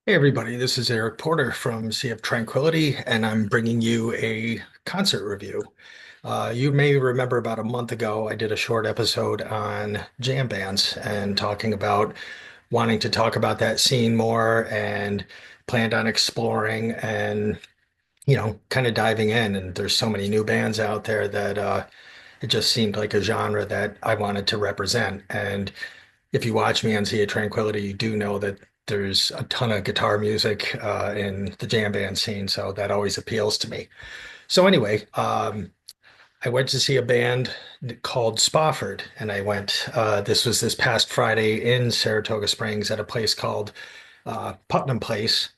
Hey everybody, this is Eric Porter from Sea of Tranquility, and I'm bringing you a concert review. You may remember about a month ago, I did a short episode on jam bands and talking about wanting to talk about that scene more and planned on exploring and, kind of diving in. And there's so many new bands out there that it just seemed like a genre that I wanted to represent. And if you watch me on Sea of Tranquility, you do know that there's a ton of guitar music in the jam band scene, so that always appeals to me. So anyway, I went to see a band called Spafford, and I went. This was this past Friday in Saratoga Springs at a place called Putnam Place.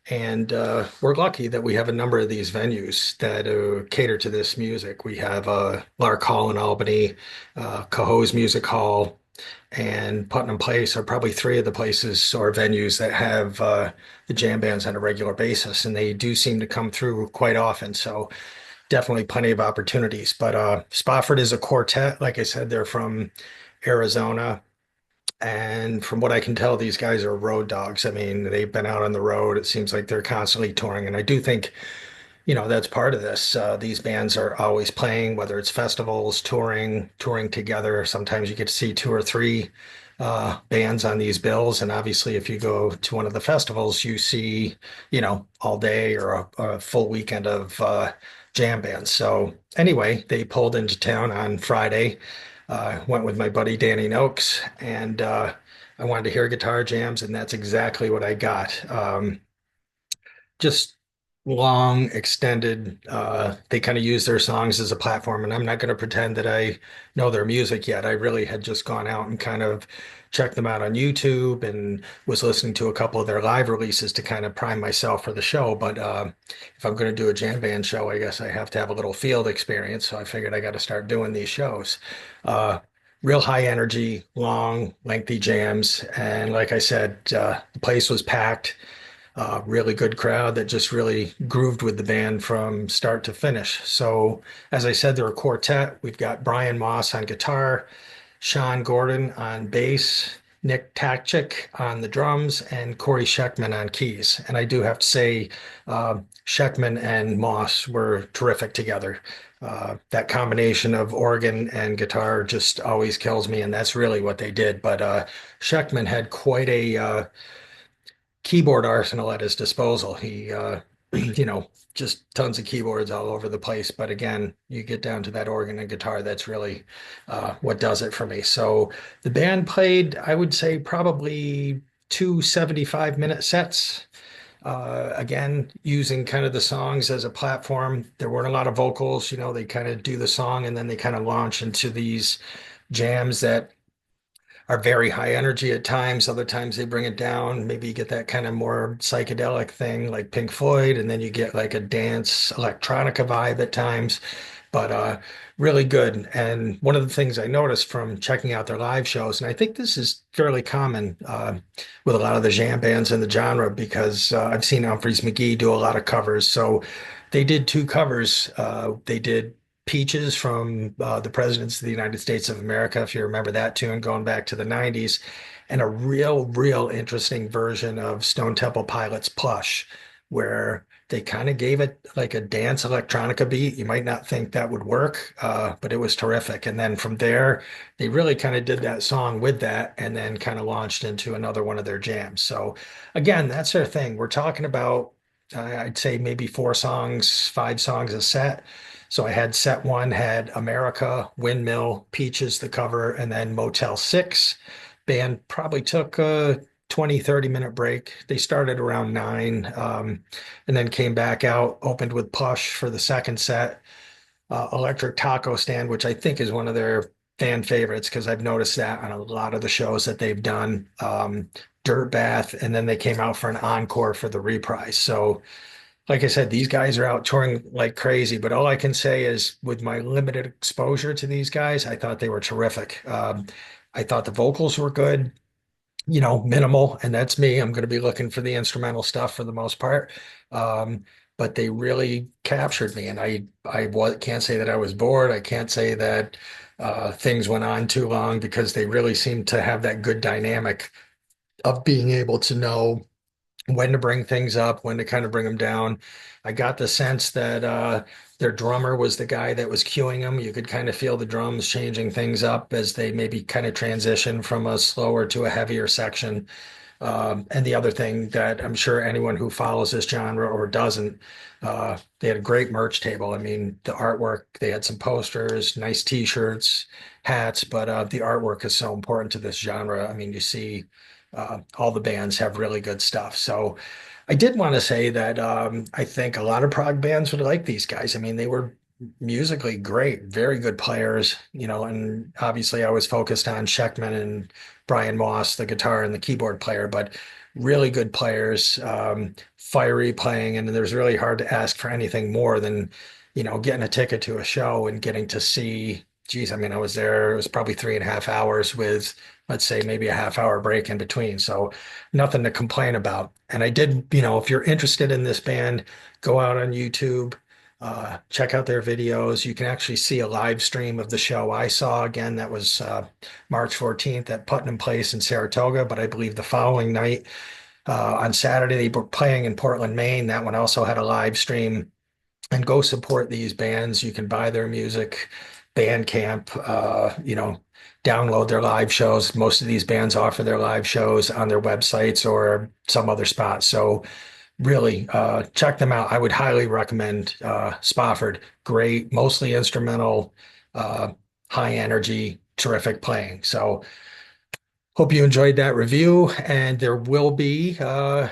And we're lucky that we have a number of these venues that cater to this music. We have Lark Hall in Albany, Cohoes Music Hall, and Putnam Place are probably three of the places or venues that have the jam bands on a regular basis, and they do seem to come through quite often. So definitely plenty of opportunities. But Spofford is a quartet. Like I said, they're from Arizona. And from what I can tell, these guys are road dogs. I mean, they've been out on the road. It seems like they're constantly touring. And I do think that's part of this. These bands are always playing, whether it's festivals, touring together. Sometimes you get to see two or three bands on these bills. And obviously, if you go to one of the festivals, you see, all day or a full weekend of jam bands. So anyway, they pulled into town on Friday. Went with my buddy Danny Noakes, and I wanted to hear guitar jams, and that's exactly what I got. Just long, extended. They kind of use their songs as a platform, and I'm not going to pretend that I know their music yet. I really had just gone out and kind of checked them out on YouTube and was listening to a couple of their live releases to kind of prime myself for the show. But if I'm going to do a jam band show, I guess I have to have a little field experience. So I figured I got to start doing these shows. Uh, Real high energy, long, lengthy jams. And like I said, the place was packed, really good crowd that just really grooved with the band from start to finish. So, as I said, they're a quartet. We've got Brian Moss on guitar, Sean Gordon on bass, Nick Takchik on the drums, and Corey Scheckman on keys. And I do have to say, Scheckman and Moss were terrific together. That combination of organ and guitar just always kills me, and that's really what they did. But Scheckman had quite a keyboard arsenal at his disposal. He, just tons of keyboards all over the place. But again, you get down to that organ and guitar, that's really what does it for me. So the band played, I would say, probably two 75-minute sets. Again, using kind of the songs as a platform. There weren't a lot of vocals, they kind of do the song and then they kind of launch into these jams that are very high energy at times. Other times they bring it down. Maybe you get that kind of more psychedelic thing like Pink Floyd, and then you get like a dance electronica vibe at times. But really good. And one of the things I noticed from checking out their live shows, and I think this is fairly common with a lot of the jam bands in the genre, because I've seen Humphreys McGee do a lot of covers. So they did two covers. They did Peaches from the Presidents of the United States of America, if you remember that tune going back to the 90s, and a real interesting version of Stone Temple Pilots Plush, where they kind of gave it like a dance electronica beat. You might not think that would work, but it was terrific. And then from there, they really kind of did that song with that and then kind of launched into another one of their jams. So again, that's their thing. We're talking about, I'd say maybe four songs, five songs a set. So I had set one had America, Windmill, Peaches, the cover, and then Motel 6. Band probably took a 20, 30-minute break. They started around 9, and then came back out, opened with Plush for the second set. Electric Taco Stand, which I think is one of their fan favorites because I've noticed that on a lot of the shows that they've done. Dirt Bath, and then they came out for an encore for the reprise. So like I said, these guys are out touring like crazy, but all I can say is with my limited exposure to these guys, I thought they were terrific. I thought the vocals were good, minimal, and that's me. I'm going to be looking for the instrumental stuff for the most part. But they really captured me, and can't say that I was bored. I can't say that things went on too long because they really seemed to have that good dynamic of being able to know when to bring things up, when to kind of bring them down. I got the sense that their drummer was the guy that was cueing them. You could kind of feel the drums changing things up as they maybe kind of transition from a slower to a heavier section. And the other thing that I'm sure anyone who follows this genre or doesn't, they had a great merch table. I mean, the artwork, they had some posters, nice t-shirts, hats, but the artwork is so important to this genre. I mean, you see all the bands have really good stuff. So I did want to say that I think a lot of prog bands would like these guys. I mean, they were musically great, very good players, and obviously I was focused on Sheckman and Brian Moss, the guitar and the keyboard player, but really good players, fiery playing, and there's really hard to ask for anything more than, getting a ticket to a show and getting to see, geez, I mean, I was there, it was probably 3.5 hours with, let's say, maybe a half-hour break in between. So nothing to complain about. And I did, if you're interested in this band, go out on YouTube, check out their videos. You can actually see a live stream of the show I saw. Again, that was March 14th at Putnam Place in Saratoga. But I believe the following night, on Saturday, they were playing in Portland, Maine. That one also had a live stream. And go support these bands. You can buy their music, Bandcamp, download their live shows. Most of these bands offer their live shows on their websites or some other spot. So really, check them out. I would highly recommend Spafford. Great, mostly instrumental, uh, high energy, terrific playing. So hope you enjoyed that review. And there will be,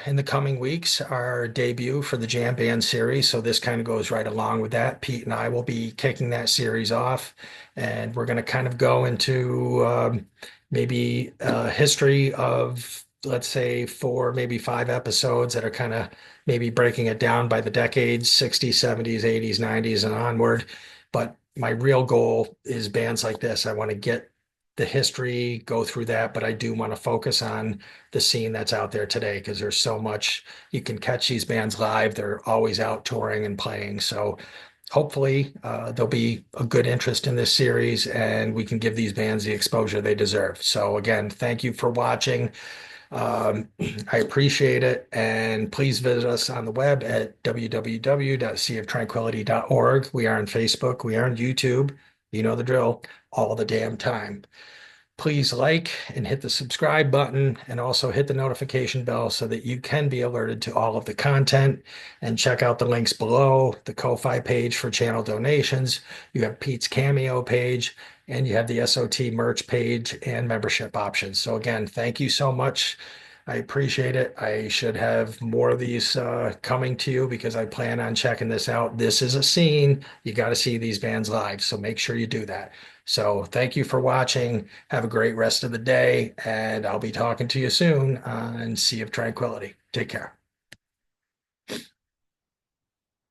in the coming weeks, our debut for the Jam Band series. So this kind of goes right along with that. Pete and I will be kicking that series off. And we're going to kind of go into maybe history of, let's say, 4, maybe 5 episodes that are kind of maybe breaking it down by the decades, 60s, 70s, 80s, 90s, and onward. But my real goal is bands like this. I want to get the history, go through that, but I do want to focus on the scene that's out there today because there's so much you can catch these bands live. They're always out touring and playing. So hopefully there'll be a good interest in this series and we can give these bands the exposure they deserve. So again, thank you for watching. Um, I appreciate it. And please visit us on the web at www.seaoftranquility.org. We are on Facebook. We are on YouTube. You know the drill all the damn time. Please like and hit the subscribe button and also hit the notification bell so that you can be alerted to all of the content and check out the links below, the Ko-Fi page for channel donations. You have Pete's Cameo page and you have the SOT merch page and membership options. So again, thank you so much. I appreciate it. I should have more of these coming to you because I plan on checking this out. This is a scene. You got to see these bands live. So make sure you do that. So thank you for watching. Have a great rest of the day, and I'll be talking to you soon on Sea of Tranquility. Take care.